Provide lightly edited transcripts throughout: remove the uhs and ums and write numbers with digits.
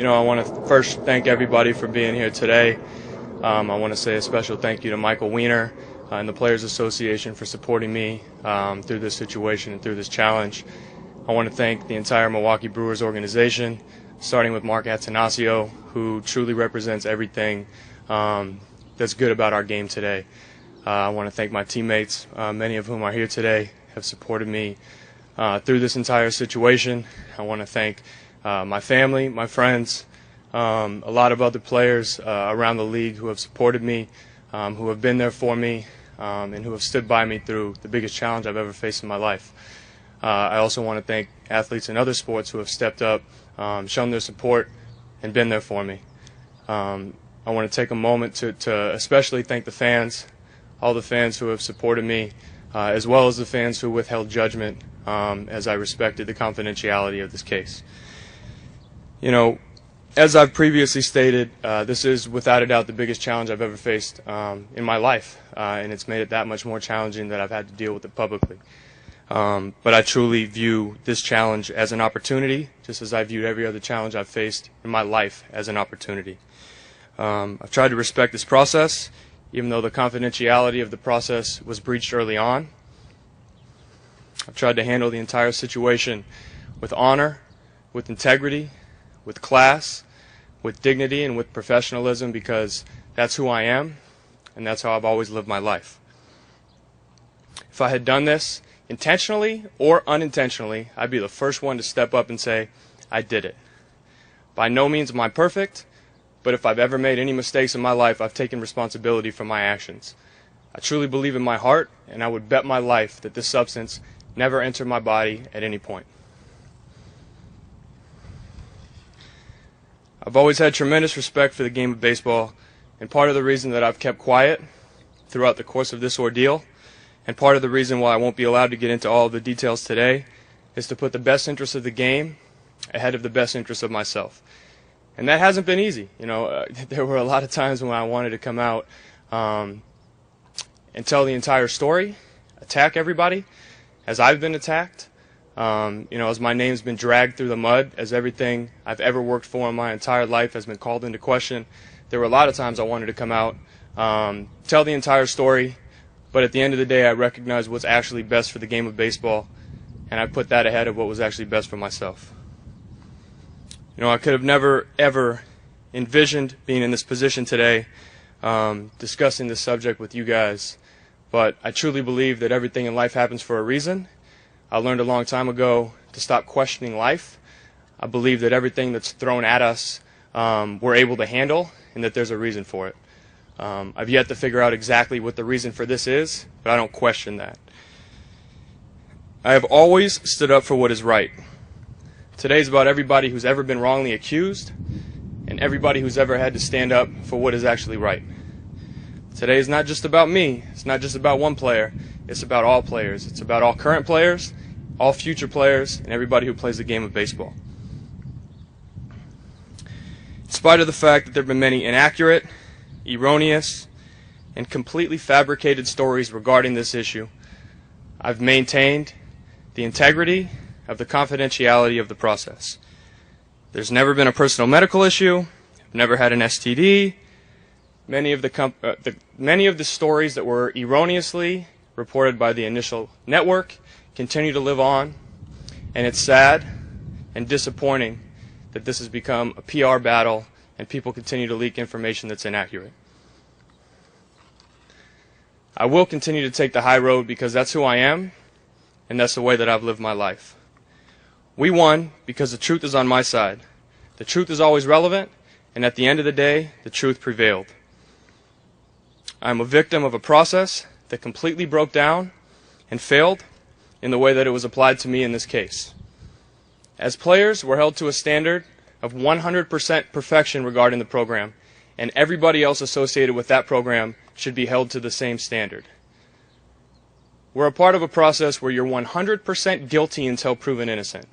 I want to first thank everybody for being here today. I want to say a special thank you to Michael Weiner and the Players Association for supporting me through this situation and through this challenge. I want to thank the entire Milwaukee Brewers organization, starting with Mark Attanasio, who truly represents everything that's good about our game today. I want to thank my teammates, many of whom are here today, have supported me through this entire situation. I want to thank my family, my friends, a lot of other players around the league who have supported me, who have been there for me, and who have stood by me through the biggest challenge I've ever faced in my life. I also want to thank athletes in other sports who have stepped up, shown their support, and been there for me. I want to take a moment to especially thank the fans, all the fans who have supported me, as well as the fans who withheld judgment as I respected the confidentiality of this case. As I've previously stated, this is without a doubt the biggest challenge I've ever faced in my life, and it's made it that much more challenging that I've had to deal with it publicly. But I truly view this challenge as an opportunity, just as I viewed every other challenge I've faced in my life as an opportunity. I've tried to respect this process, even though the confidentiality of the process was breached early on. I've tried to handle the entire situation with honor, with integrity, with class, with dignity, and with professionalism, because that's who I am, and that's how I've always lived my life. If I had done this intentionally or unintentionally, I'd be the first one to step up and say, I did it. By no means am I perfect, but if I've ever made any mistakes in my life, I've taken responsibility for my actions. I truly believe in my heart, and I would bet my life that this substance never entered my body at any point. I've always had tremendous respect for the game of baseball, and part of the reason that I've kept quiet throughout the course of this ordeal, and part of the reason why I won't be allowed to get into all of the details today, is to put the best interest of the game ahead of the best interest of myself. And that hasn't been easy. There were a lot of times when I wanted to come out and tell the entire story, attack everybody, as I've been attacked, as my name's been dragged through the mud, as everything I've ever worked for in my entire life has been called into question. There were a lot of times I wanted to come out, tell the entire story, but at the end of the day I recognized what's actually best for the game of baseball, and I put that ahead of what was actually best for myself. I could have never, ever envisioned being in this position today, discussing this subject with you guys, but I truly believe that everything in life happens for a reason. I learned a long time ago to stop questioning life. I believe that everything that's thrown at us we're able to handle, and that there's a reason for it. I've yet to figure out exactly what the reason for this is, but I don't question that. I have always stood up for what is right. Today's about everybody who's ever been wrongly accused and everybody who's ever had to stand up for what is actually right. Today is not just about me. It's not just about one player. It's about all players. It's about all current players, all future players, and everybody who plays the game of baseball. In spite of the fact that there have been many inaccurate, erroneous, and completely fabricated stories regarding this issue, I've maintained the integrity of the confidentiality of the process. There's never been a personal medical issue. I've never had an STD. Many of the stories that were erroneously reported by the initial network continue to live on, and it's sad and disappointing that this has become a PR battle and people continue to leak information that's inaccurate. I will continue to take the high road because that's who I am, and that's the way that I've lived my life. We won because the truth is on my side. The truth is always relevant, and at the end of the day, the truth prevailed. I'm a victim of a process that completely broke down and failed in the way that it was applied to me in this case. As players, we're held to a standard of 100% perfection regarding the program, and everybody else associated with that program should be held to the same standard. We're a part of a process where you're 100% guilty until proven innocent.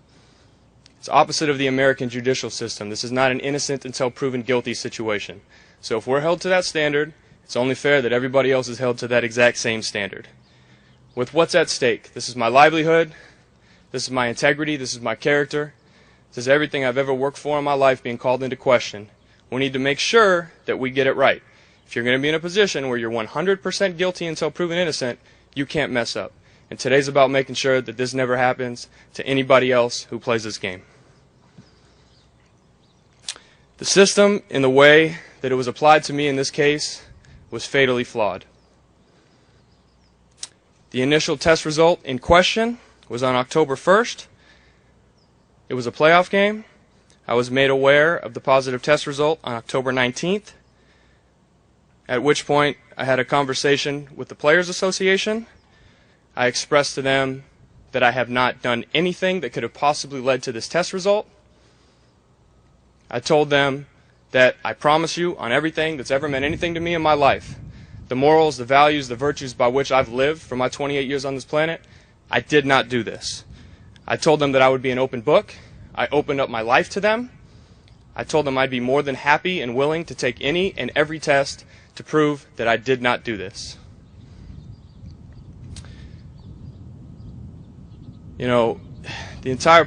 It's opposite of the American judicial system. This is not an innocent until proven guilty situation. So if we're held to that standard, it's only fair that everybody else is held to that exact same standard. With what's at stake, this is my livelihood, this is my integrity, this is my character, This is everything I've ever worked for in my life being called into question. We need to make sure that we get it right. If you're going to be in a position where you're 100% guilty until proven innocent, you can't mess up. And today's about making sure that this never happens to anybody else who plays this game. The system, in the way that it was applied to me in this case, was fatally flawed. The initial test result in question was on October 1st. It was a playoff game. I was made aware of the positive test result on October 19th, at which point I had a conversation with the Players Association. I expressed to them that I have not done anything that could have possibly led to this test result. I told them that I promise you on everything that's ever meant anything to me in my life, the morals, the values, the virtues by which I've lived for my 28 years on this planet, I did not do this. I told them that I would be an open book. I opened up my life to them. I told them I'd be more than happy and willing to take any and every test to prove that I did not do this. You know, the entire